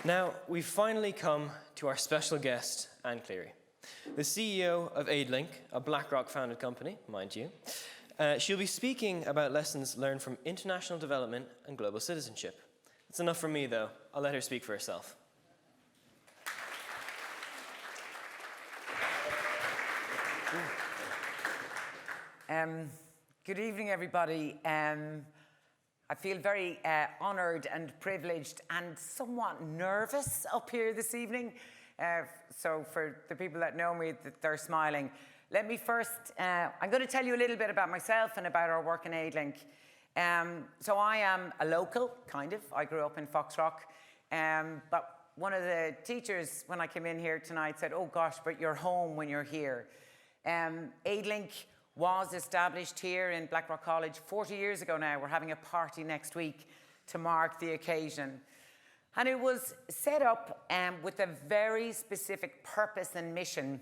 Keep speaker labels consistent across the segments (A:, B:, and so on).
A: Now, we've finally come to our special guest, Anne Cleary, the CEO of AidLink, a BlackRock-founded company, mind you. She'll be speaking about lessons learned from international development and global citizenship. It's enough from me, though. I'll let her speak for herself.
B: Good evening, everybody. I feel very honoured and privileged and somewhat nervous up here this evening. So for the people that know me, they're smiling. Let me first, I'm going to tell you a little bit about myself and about our work in AidLink. So I am a local, kind of. I grew up in Foxrock. But one of the teachers, when I came in here tonight, said, "Oh gosh, but you're home when you're here." AidLink was established here in Blackrock College 40 years ago now. We're having a party next week to mark the occasion. And it was set up with a very specific purpose and mission,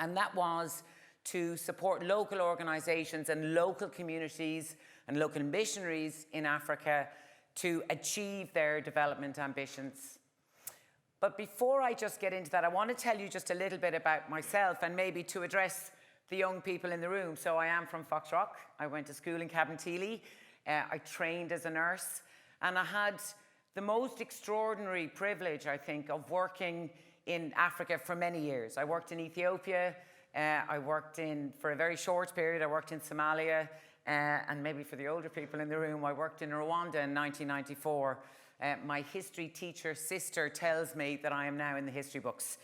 B: and that was to support local organisations and local communities and local missionaries in Africa to achieve their development ambitions. But before I just get into that, I want to tell you just a little bit about myself and maybe to address the young people in the room. So I am from Foxrock. I went to school in Cabinteely. I trained as a nurse, and I had the most extraordinary privilege, I think, of working in Africa for many years. I worked in Ethiopia. I worked for a very short period, I worked in Somalia. And maybe for the older people in the room, I worked in Rwanda in 1994. My history teacher sister tells me that I am now in the history books,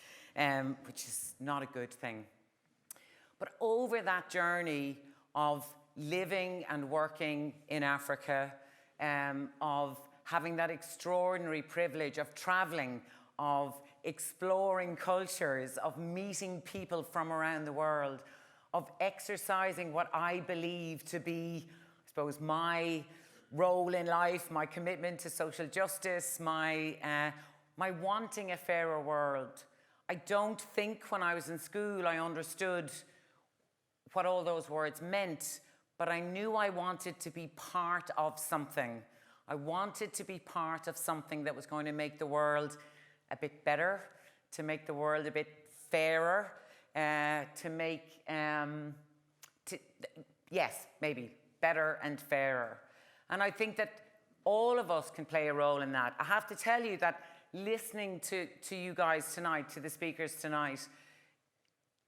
B: which is not a good thing. But over that journey of living and working in Africa, of having that extraordinary privilege of traveling, of exploring cultures, of meeting people from around the world, of exercising what I believe to be, I suppose, my role in life, my commitment to social justice, my wanting a fairer world. I don't think when I was in school I understood what all those words meant, but I knew I wanted to be part of something. I wanted to be part of something that was going to make the world a bit better, to make the world a bit fairer, to make, yes, maybe better and fairer. And I think that all of us can play a role in that. I have to tell you that listening to you guys tonight, to the speakers tonight,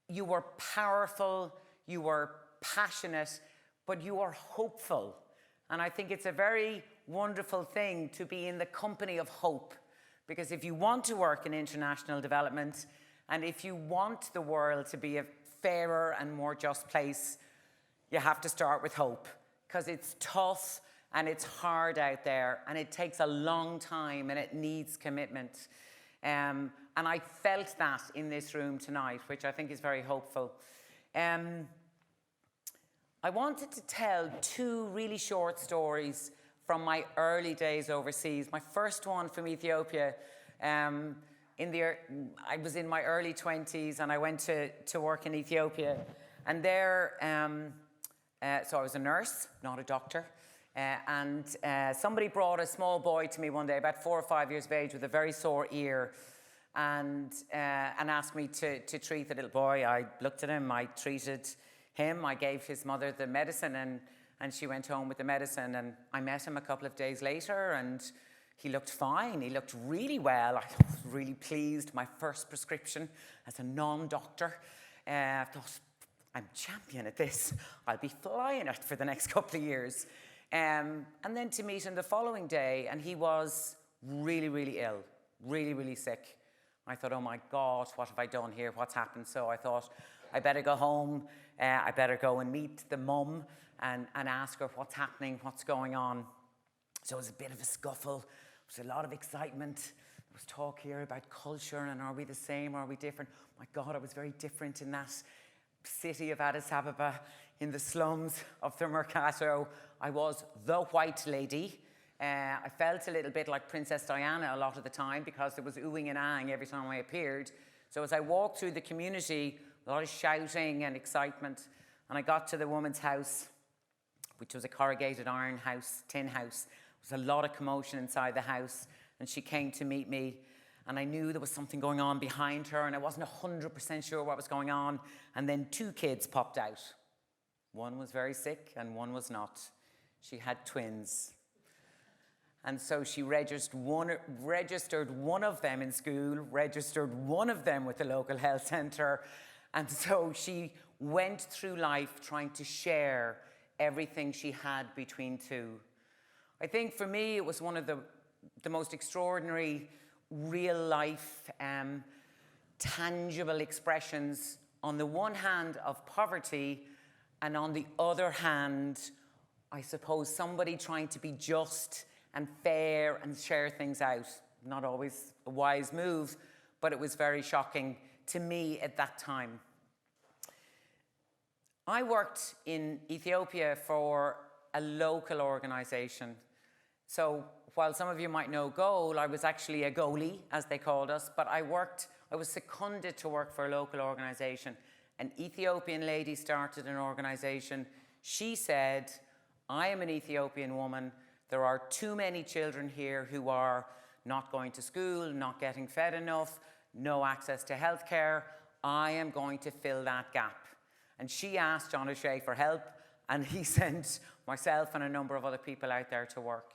B: you were powerful, you were passionate, but you are hopeful. And I think it's a very wonderful thing to be in the company of hope. Because if you want to work in international development, and if you want the world to be a fairer and more just place, you have to start with hope. Because it's tough and it's hard out there, and it takes a long time and it needs commitment. And I felt that in this room tonight, which I think is very hopeful. I wanted to tell two really short stories from my early days overseas. My first one from Ethiopia. I was in my early 20s and I went to work in Ethiopia. And there, so I was a nurse, not a doctor. And somebody brought a small boy to me one day, about 4 or 5 years of age, with a very sore ear, and asked me to treat the little boy. I looked at him, I treated him, I gave his mother the medicine, and she went home with the medicine. And I met him a couple of days later, and he looked fine. He looked really well. I was really pleased. My first prescription as a non-doctor. I thought, I'm champion at this. I'll be flying it for the next couple of years. And then to meet him the following day, and he was really, really ill, really, really sick. I thought, oh my God, what have I done here? What's happened? So I thought, I better go home. I better go and meet the mum and ask her what's happening, what's going on. So it was a bit of a scuffle. There was a lot of excitement. There was talk here about culture and are we the same, are we different? My God, I was very different in that city of Addis Ababa, in the slums of the Mercato. I was the white lady. I felt a little bit like Princess Diana a lot of the time because there was oohing and ahhing every time I appeared. So as I walked through the community, a lot of shouting and excitement, and I got to the woman's house, which was a corrugated iron house, tin house. There was a lot of commotion inside the house, and she came to meet me. and I knew there was something going on behind her, and I wasn't 100% sure what was going on. And then 2 kids popped out. One was very sick and one was not. She had twins. And so she registered one of them in school, registered one of them with the local health centre. And so she went through life trying to share everything she had between 2. I think for me, it was one of the most extraordinary real life, tangible expressions, on the one hand, of poverty, and on the other hand, I suppose, somebody trying to be just and fair and share things out. Not always a wise move, but it was very shocking to me at that time. I worked in Ethiopia for a local organisation. So while some of you might know Goal, I was actually a goalie, as they called us, but I was seconded to work for a local organisation. An Ethiopian lady started an organisation. She said, I am an Ethiopian woman. There are too many children here who are not going to school, not getting fed enough, no access to healthcare. I am going to fill that gap. And she asked John O'Shea for help, and he sent myself and a number of other people out there to work.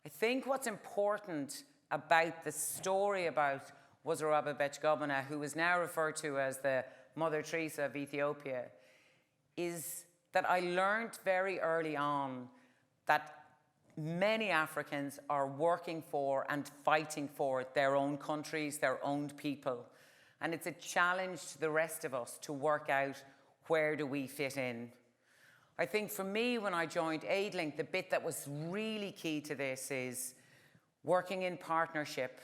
B: I think what's important about the story about Waziraba Bechgobana, who is now referred to as the Mother Teresa of Ethiopia, is that I learned very early on that many Africans are working for and fighting for their own countries, their own people. And it's a challenge to the rest of us to work out, where do we fit in? I think for me, when I joined AidLink, the bit that was really key to this is working in partnership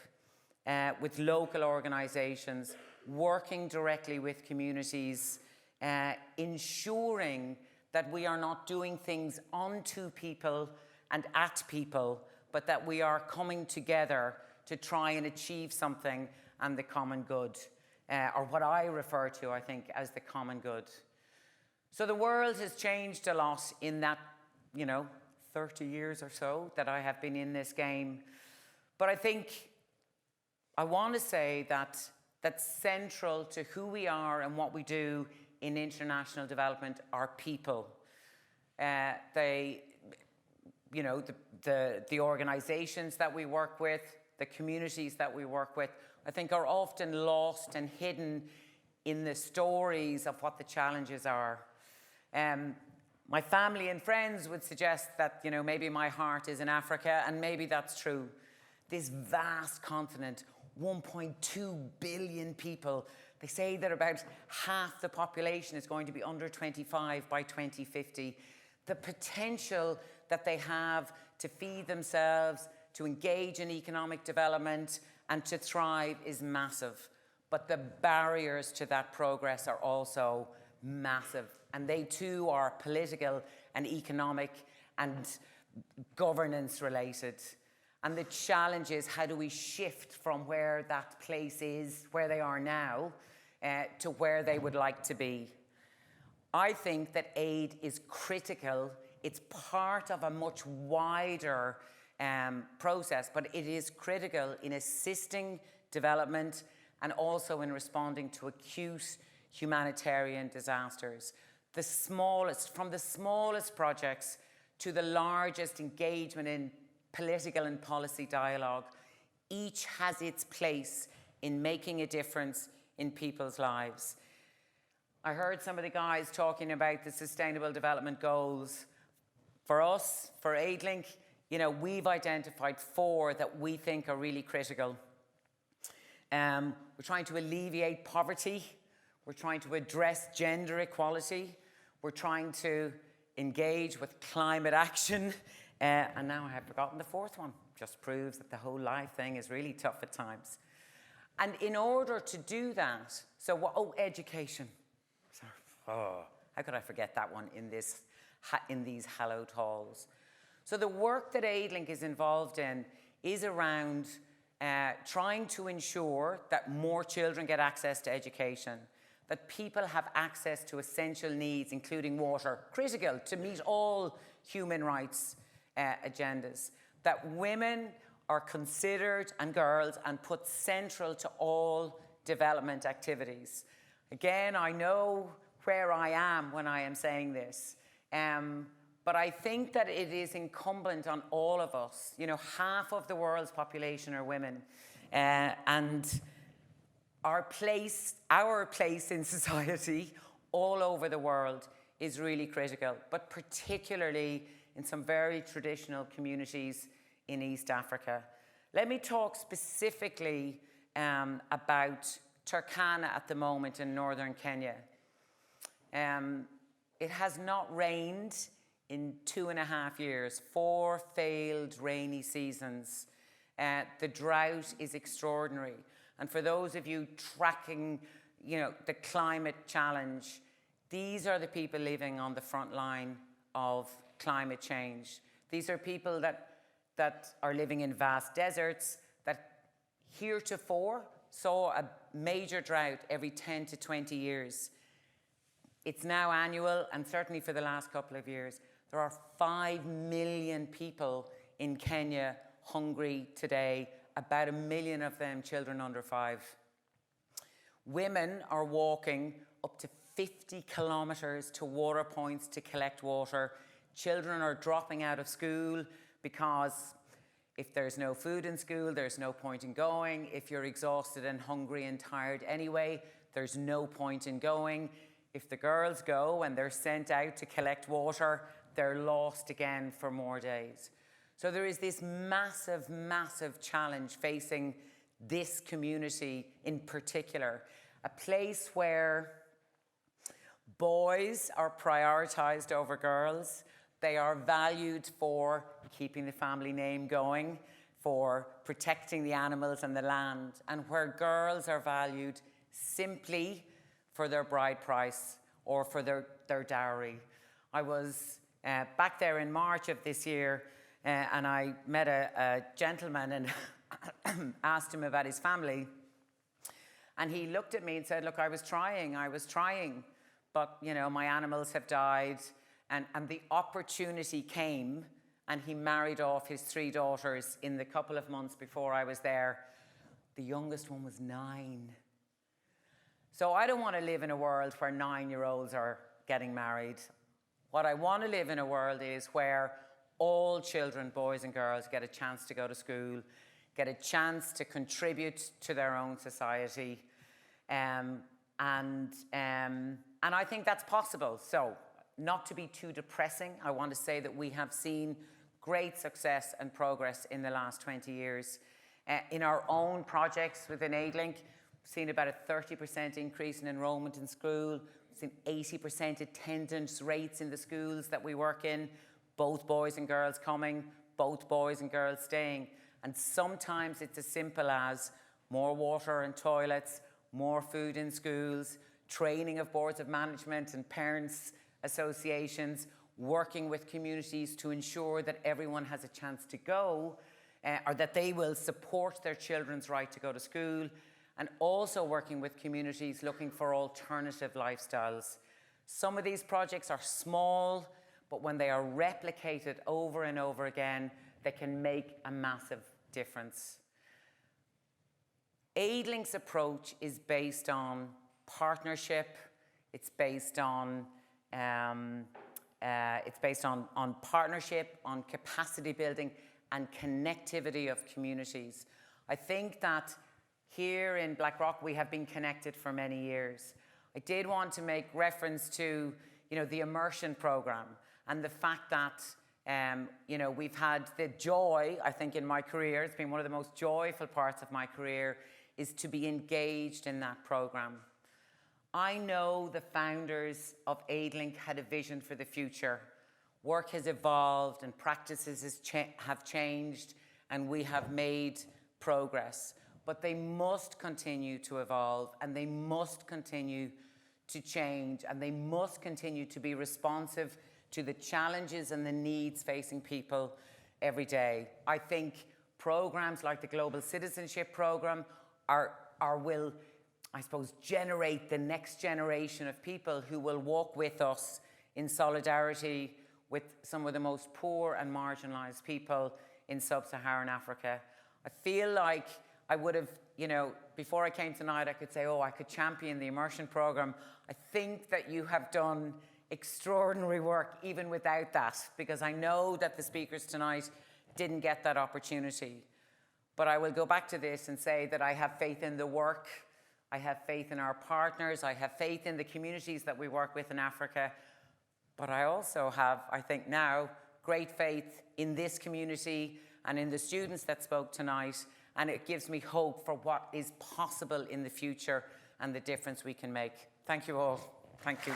B: with local organisations, working directly with communities, ensuring that we are not doing things onto people and at people, but that we are coming together to try and achieve something and the common good, or what I refer to, I think, as the common good. So the world has changed a lot in that, 30 years or so that I have been in this game. But I think I want to say that central to who we are and what we do in international development are people. The organisations that we work with, the communities that we work with, I think are often lost and hidden in the stories of what the challenges are. My family and friends would suggest that, maybe my heart is in Africa, and maybe that's true. This vast continent, 1.2 billion people. They say that about half the population is going to be under 25 by 2050. The potential that they have to feed themselves, to engage in economic development, and to thrive is massive. But the barriers to that progress are also massive. And they too are political and economic and governance related. And the challenge is, how do we shift from where that place is, where they are now, to where they would like to be? I think that aid is critical. It's part of a much wider process, but it is critical in assisting development and also in responding to acute humanitarian disasters. From the smallest projects to the largest engagement in political and policy dialogue, each has its place in making a difference in people's lives. I heard some of the guys talking about the Sustainable Development Goals. For us, for AidLink, we've identified 4 that we think are really critical. We're trying to alleviate poverty. We're trying to address gender equality. We're trying to engage with climate action. And now I have forgotten the 4th one. Just proves that the whole life thing is really tough at times. And in order to do that, education. Sorry. How could I forget that one in these hallowed halls? So the work that AidLink is involved in is around trying to ensure that more children get access to education, that people have access to essential needs, including water, critical to meet all human rights agendas, that women are considered and girls and put central to all development activities. Again, I know where I am when I am saying this, but I think that it is incumbent on all of us. You know, half of the world's population are women, and our place in society all over the world is really critical, but particularly in some very traditional communities in East Africa. Let me talk specifically about Turkana at the moment in northern Kenya. It has not rained in 2.5 years, 4 failed rainy seasons. The drought is extraordinary. And for those of you tracking, you know, the climate challenge, these are the people living on the front line of climate change. These are people that are living in vast deserts that heretofore saw a major drought every 10 to 20 years. It's now annual, and certainly for the last couple of years. There are 5 million people in Kenya hungry today, about 1 million of them children under 5. Women are walking up to 50 kilometres to water points to collect water. Children are dropping out of school because if there's no food in school, there's no point in going. If you're exhausted and hungry and tired anyway, there's no point in going. If the girls go and they're sent out to collect water, they're lost again for more days. So there is this massive, massive challenge facing this community in particular. A place where boys are prioritised over girls. They are valued for keeping the family name going, for protecting the animals and the land, and where girls are valued simply for their bride price or for their dowry. I was back there in March of this year, and I met a gentleman and asked him about his family. And he looked at me and said, look, I was trying, but, you know, my animals have died. And the opportunity came, and he married off his 3 daughters in the couple of months before I was there. The youngest one was 9. So I don't want to live in a world where 9-year-olds are getting married. What I want to live in a world is where all children, boys and girls, get a chance to go to school, get a chance to contribute to their own society. And I think that's possible. So, not to be too depressing, I want to say that we have seen great success and progress in the last 20 years. In our own projects within AidLink, we've seen about a 30% increase in enrolment in school. We've seen 80% attendance rates in the schools that we work in, both boys and girls coming, both boys and girls staying. And sometimes it's as simple as more water and toilets, more food in schools, training of boards of management and parents associations, working with communities to ensure that everyone has a chance to go, or that they will support their children's right to go to school, and also working with communities looking for alternative lifestyles. Some of these projects are small, but when they are replicated over and over again, they can make a massive difference. AidLink's approach is based on partnership. It's based on partnership, on capacity building, and connectivity of communities. I think that here in Blackrock we have been connected for many years. I did want to make reference to, you know, the immersion program and the fact that you know, we've had the joy, I think, in my career. It's been one of the most joyful parts of my career, is to be engaged in that program. I know the founders of AidLink had a vision for the future. Work has evolved and practices have changed, and we have made progress. But they must continue to evolve, and they must continue to change, and they must continue to be responsive to the challenges and the needs facing people every day. I think programs like the Global Citizenship Program will, I suppose, generate the next generation of people who will walk with us in solidarity with some of the most poor and marginalised people in sub-Saharan Africa. I feel like I would have, before I came tonight, I could say, oh, I could champion the immersion program. I think that you have done extraordinary work even without that, because I know that the speakers tonight didn't get that opportunity. But I will go back to this and say that I have faith in the work, I have faith in our partners, I have faith in the communities that we work with in Africa, but I also have, I think now, great faith in this community and in the students that spoke tonight, and it gives me hope for what is possible in the future and the difference we can make. Thank you all. Thank you.